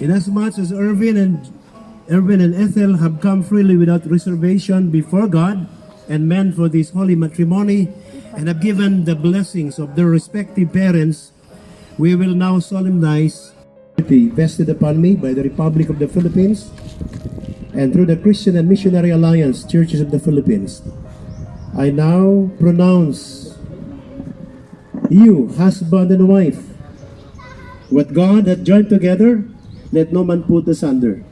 Inasmuch as Irvin and Ethel have come freely without reservation before God and men for this holy matrimony and have given the blessings of their respective parents, we will now solemnize vested upon me by the Republic of the Philippines and through the Christian and Missionary Alliance Churches of the Philippines. I now pronounce you husband and wife. What God hath joined together, let no man put asunder.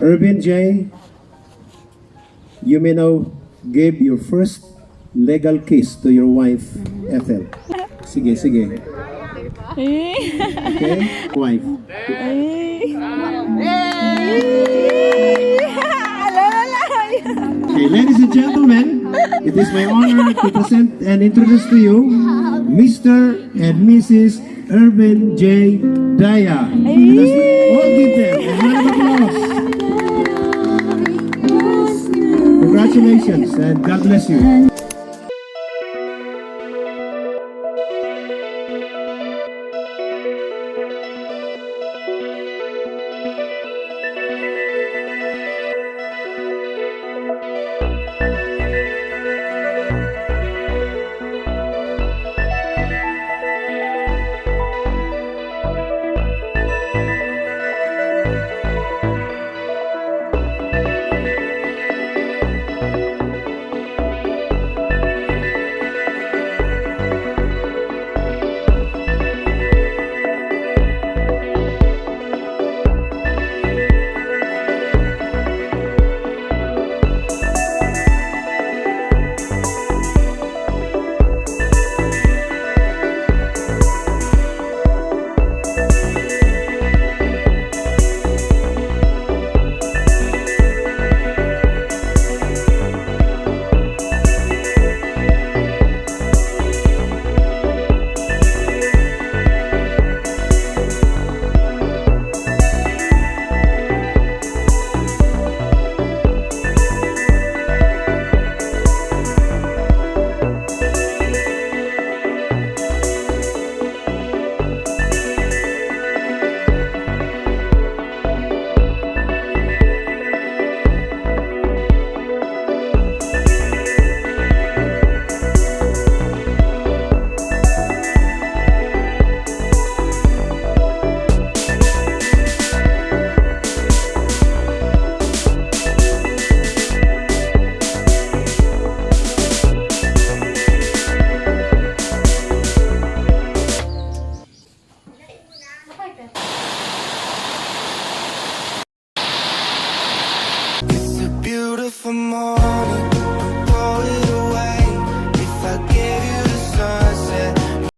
Irvin J., you may now give your first legal kiss to your wife, Ethel. Sige, sige. Okay, wife. Okay, ladies and gentlemen, it is my honor to present and introduce to you Mr. and Mrs. Irvin J. Daya. Let us all give them a round of applause. Congratulations and God bless you.